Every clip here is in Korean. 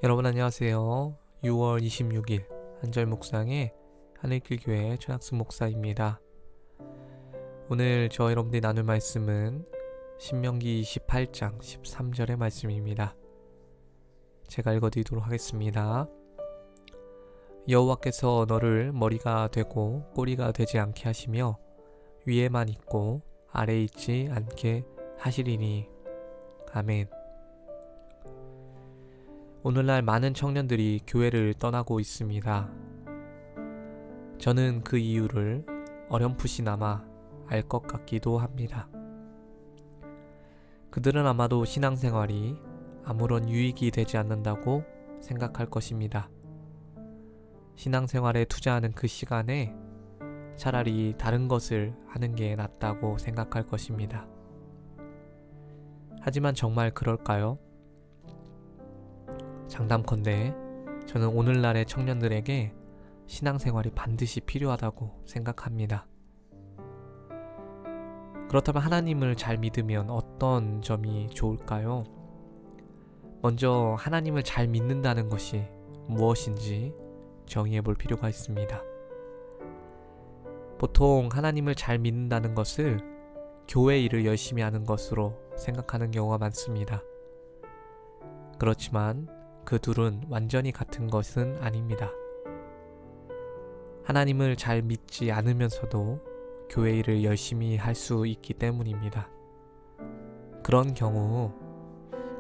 여러분 안녕하세요. 6월 26일 한절 묵상의 하늘길교회 최낙승 목사입니다. 오늘 저와 여러분들이 나눌 말씀은 신명기 28장 13절의 말씀입니다. 제가 읽어드리도록 하겠습니다. 여호와께서 너를 머리가 되고 꼬리가 되지 않게 하시며 위에만 있고 아래에 있지 않게 하시리니. 아멘. 오늘날 많은 청년들이 교회를 떠나고 있습니다. 저는 그 이유를 어렴풋이나마 알 것 같기도 합니다. 그들은 아마도 신앙생활이 아무런 유익이 되지 않는다고 생각할 것입니다. 신앙생활에 투자하는 그 시간에 차라리 다른 것을 하는 게 낫다고 생각할 것입니다. 하지만 정말 그럴까요? 장담컨대 저는 오늘날의 청년들에게 신앙생활이 반드시 필요하다고 생각합니다. 그렇다면 하나님을 잘 믿으면 어떤 점이 좋을까요? 먼저 하나님을 잘 믿는다는 것이 무엇인지 정의해 볼 필요가 있습니다. 보통 하나님을 잘 믿는다는 것을 교회 일을 열심히 하는 것으로 생각하는 경우가 많습니다. 그렇지만 그 둘은 완전히 같은 것은 아닙니다. 하나님을 잘 믿지 않으면서도 교회 일을 열심히 할 수 있기 때문입니다. 그런 경우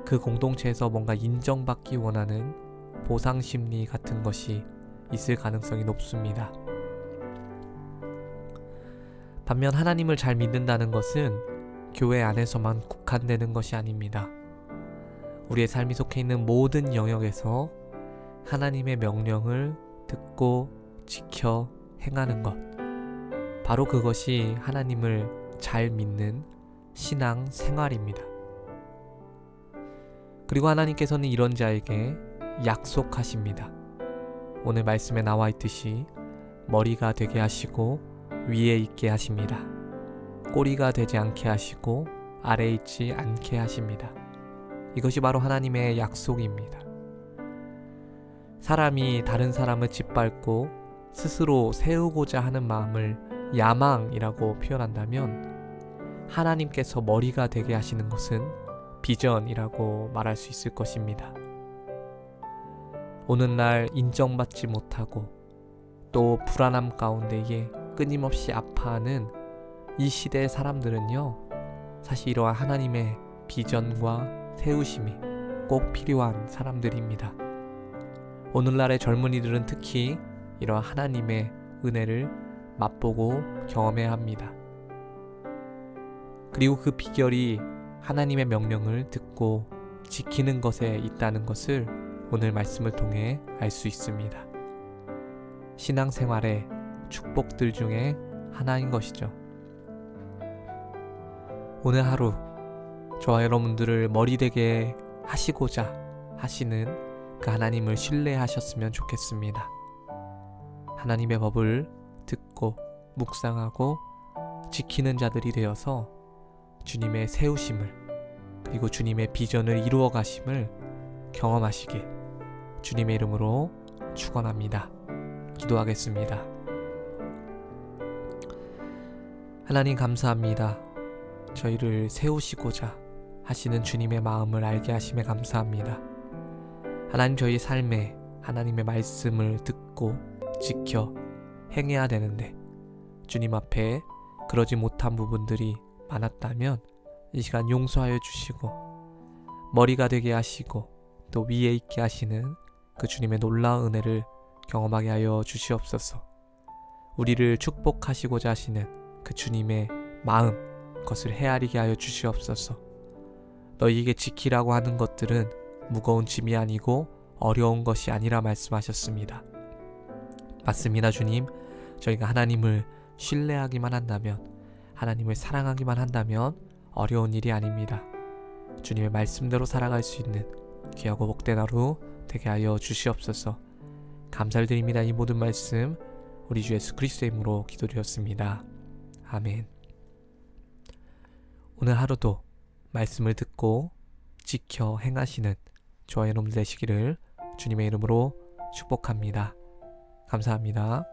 그 공동체에서 뭔가 인정받기 원하는 보상심리 같은 것이 있을 가능성이 높습니다. 반면 하나님을 잘 믿는다는 것은 교회 안에서만 국한되는 것이 아닙니다. 우리의 삶이 속해 있는 모든 영역에서 하나님의 명령을 듣고 지켜 행하는 것, 바로 그것이 하나님을 잘 믿는 신앙 생활입니다. 그리고 하나님께서는 이런 자에게 약속하십니다. 오늘 말씀에 나와 있듯이 머리가 되게 하시고 위에 있게 하십니다. 꼬리가 되지 않게 하시고 아래에 있지 않게 하십니다. 이것이 바로 하나님의 약속입니다. 사람이 다른 사람을 짓밟고 스스로 세우고자 하는 마음을 야망이라고 표현한다면 하나님께서 머리가 되게 하시는 것은 비전이라고 말할 수 있을 것입니다. 오늘날 인정받지 못하고 또 불안함 가운데에 끊임없이 아파하는 이 시대의 사람들은요, 사실 이러한 하나님의 비전과 세우심이 꼭 필요한 사람들입니다. 오늘날의 젊은이들은 특히 이러한 하나님의 은혜를 맛보고 경험해야 합니다. 그리고 그 비결이 하나님의 명령을 듣고 지키는 것에 있다는 것을 오늘 말씀을 통해 알 수 있습니다. 신앙생활의 축복들 중에 하나인 것이죠. 오늘 하루 저와 여러분들을 머리되게 하시고자 하시는 그 하나님을 신뢰하셨으면 좋겠습니다. 하나님의 법을 듣고 묵상하고 지키는 자들이 되어서 주님의 세우심을 그리고 주님의 비전을 이루어 가심을 경험하시길 주님의 이름으로 축원합니다. 기도하겠습니다. 하나님 감사합니다. 저희를 세우시고자 하시는 주님의 마음을 알게 하심에 감사합니다. 하나님, 저희 삶에 하나님의 말씀을 듣고 지켜 행해야 되는데 주님 앞에 그러지 못한 부분들이 많았다면 이 시간 용서하여 주시고 머리가 되게 하시고 또 위에 있게 하시는 그 주님의 놀라운 은혜를 경험하게 하여 주시옵소서. 우리를 축복하시고자 하시는 그 주님의 마음, 그것을 헤아리게 하여 주시옵소서. 너희에게 지키라고 하는 것들은 무거운 짐이 아니고 어려운 것이 아니라 말씀하셨습니다. 맞습니다, 주님. 저희가 하나님을 신뢰하기만 한다면, 하나님을 사랑하기만 한다면 어려운 일이 아닙니다. 주님의 말씀대로 살아갈 수 있는 귀하고 복된 하루 되게 하여 주시옵소서. 감사를 드립니다. 이 모든 말씀 우리 주 예수 그리스도의 이름으로 기도드렸습니다. 아멘. 오늘 하루도 말씀을 듣고 지켜 행하시는 저와 여러분 되시기를 주님의 이름으로 축복합니다. 감사합니다.